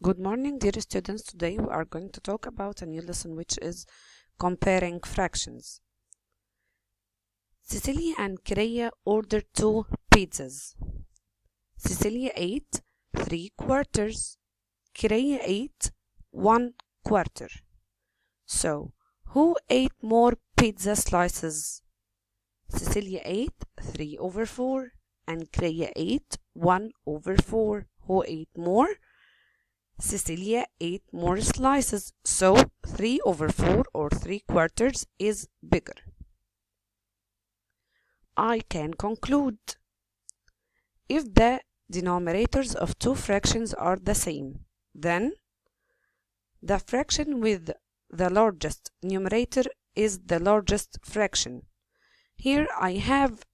Good morning, dear students. Today we are going to talk about a new lesson which is comparing fractions. Cecilia and Kireya ordered 2 pizzas. Cecilia ate 3/4. Kireya ate 1/4. So, who ate more pizza slices? Cecilia ate 3/4 and Kireya ate 1/4. Who ate more? Cecilia ate more slices, so 3/4 or 3/4 is bigger. I can conclude. If the denominators of two fractions are the same, then the fraction with the largest numerator is the largest fraction. Here I have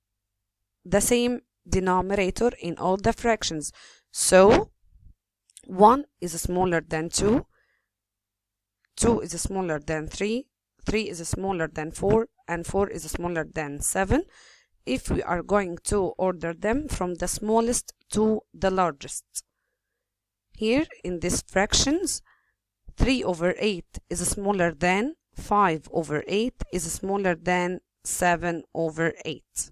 the same denominator in all the fractions, so 1 is smaller than 2, 2 is smaller than 3, 3 is smaller than 4, and 4 is smaller than 7. If we are going to order them from the smallest to the largest. Here in these fractions, 3/8 is smaller than 5/8 is smaller than 7/8.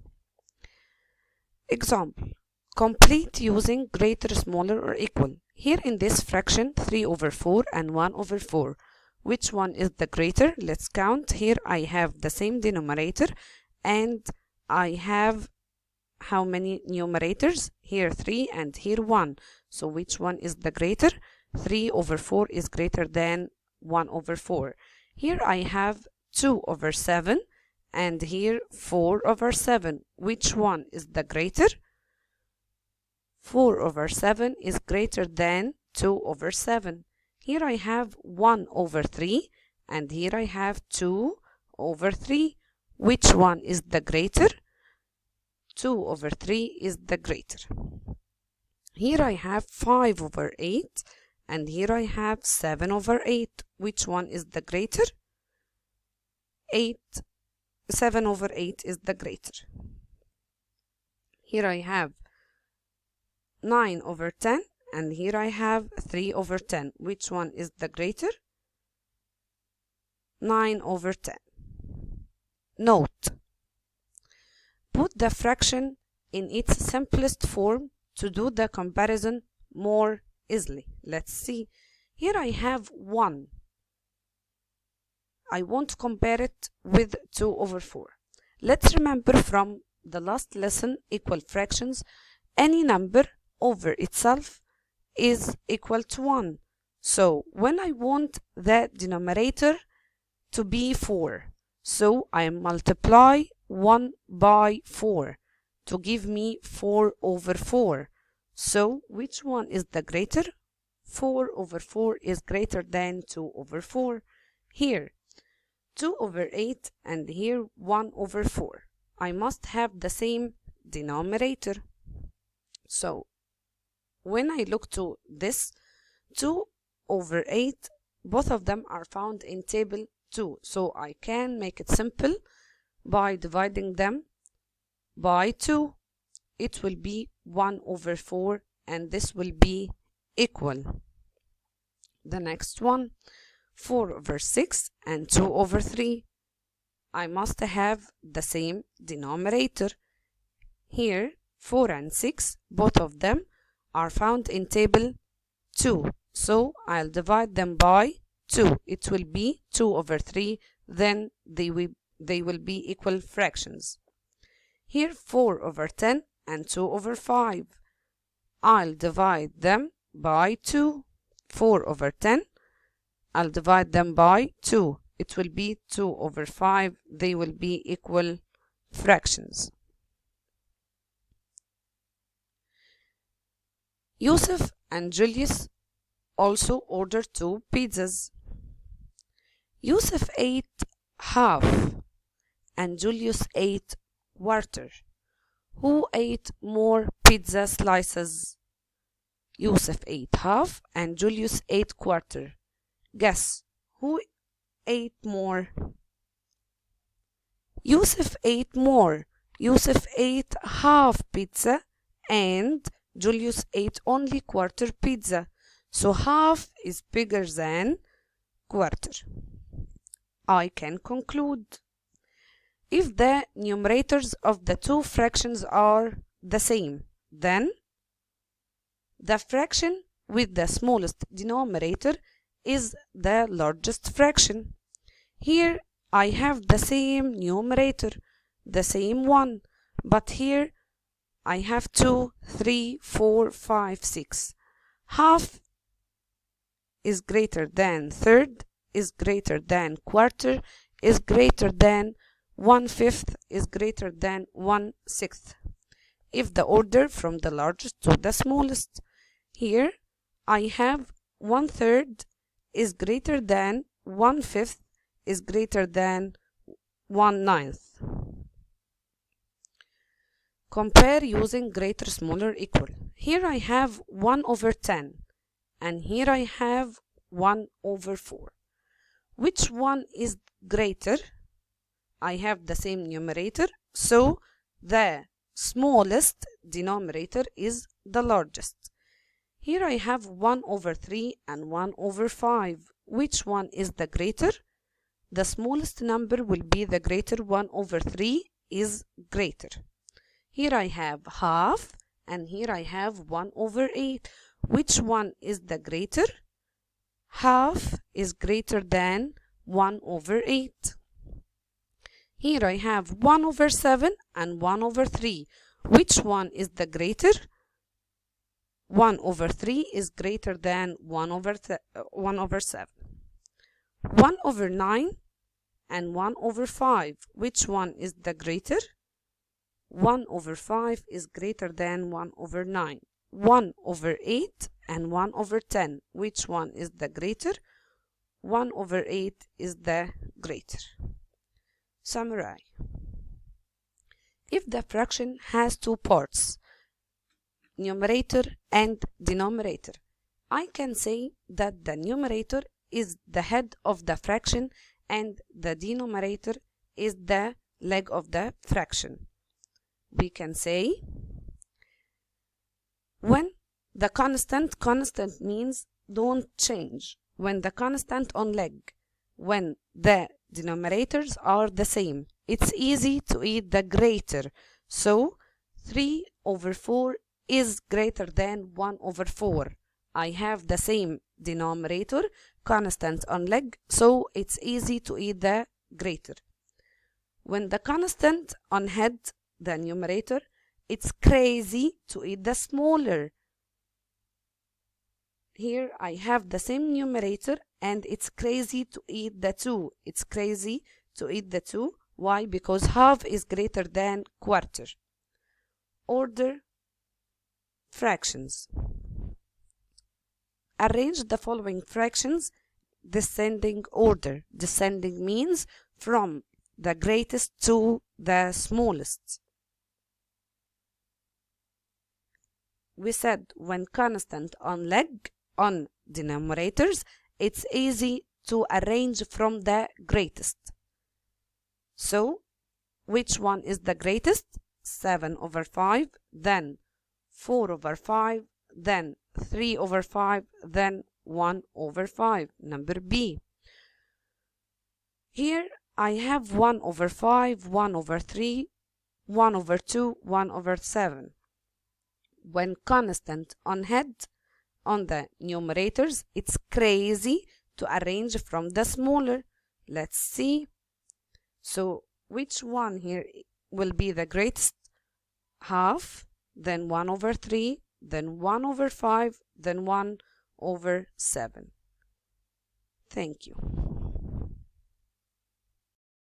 Example. Complete using greater, smaller, or equal. Here in this fraction, 3/4 and 1/4. Which one is the greater? Let's count. Here I have the same denominator and I have how many numerators? Here 3 and here 1. So which one is the greater? 3/4 is greater than 1/4. Here I have 2/7 and here 4/7. Which one is the greater? 4/7 is greater than 2/7. Here I have 1/3 and here I have 2/3. Which one is the greater? 2/3 is the greater. Here I have 5/8 and here I have 7/8. Which one is the greater? 7/8 is the greater. Here I have 9/10 and here I have 3/10. Which one is the greater? 9/10. Note. Put the fraction in its simplest form to do the comparison more easily. Let's see. Here I have 1. I want to compare it with 2/4. Let's remember from the last lesson, equal fractions, any number over itself is equal to 1. So when I want the denominator to be 4, so I multiply 1 by 4 to give me 4/4. So which one is the greater? 4/4 is greater than 2/4. Here 2/8 and here 1/4. I must have the same denominator. So when I look to this 2/8, both of them are found in table 2. So I can make it simple by dividing them by 2. It will be 1/4 and this will be equal. The next one, 4/6 and 2/3. I must have the same denominator. Here 4 and 6, both of them are found in table 2. So I'll divide them by 2. It will be 2/3. Then they will be equal fractions. Here 4/10 and 2/5. I'll divide them by 2. 4/10. I'll divide them by 2. It will be 2/5. They will be equal fractions. Yusuf and Julius also ordered 2 pizzas. Yusuf ate half and Julius ate quarter. Who ate more pizza slices? Yusuf ate half and Julius ate quarter. Guess who ate more? Yusuf ate more. Yusuf ate half pizza and Julius ate only quarter pizza. So half is bigger than quarter. I can conclude. If the numerators of the two fractions are the same, then the fraction with the smallest denominator is the largest fraction. Here I have the same numerator, the same one, but here I have 2, 3, 4, 5, 6. Half is greater than third, is greater than quarter, is greater than 1/5, is greater than 1/6. If the order from the largest to the smallest, here I have 1/3 is greater than 1/5 is greater than 1/9. Compare using greater, smaller, equal. Here I have 1/10 and here I have 1/4. Which one is greater? I have the same numerator, so the smallest denominator is the largest. Here I have 1/3 and 1/5. Which one is the greater? The smallest number will be the greater. 1/3 is greater. Here I have half and here I have 1/8. Which one is the greater? Half is greater than 1/8. Here I have 1/7 and 1/3. Which one is the greater? 1/3 is greater than 1/7. 1/9 and 1/5. Which one is the greater? 1/5 is greater than 1/9. 1/8 and 1/10. Which one is the greater? 1/8 is the greater. Summary. If the fraction has two parts, numerator and denominator, I can say that the numerator is the head of the fraction and the denominator is the leg of the fraction. We can say when the constant means don't change. When the constant on leg, when the denominators are the same, it's easy to eat the greater. So 3/4 is greater than 1/4. I have the same denominator, constant on leg, so it's easy to eat the greater. When the constant on head, the numerator, it's crazy to eat the smaller. Here I have the same numerator and it's crazy to eat the 2. It's crazy to eat the 2. Why? Because half is greater than quarter. Order fractions. Arrange the following fractions descending order. Descending means from the greatest to the smallest. We said when constant on leg, on denominators, it's easy to arrange from the greatest. So, which one is the greatest? 7/5, then 4/5, then 3/5, then 1/5. Number B. Here I have 1/5, 1/3, 1/2, 1/7. When constant on head, on the numerators, it's crazy to arrange from the smaller. Let's see. So which one here will be the greatest? Half, then 1/3, then 1/5, then 1/7. Thank you.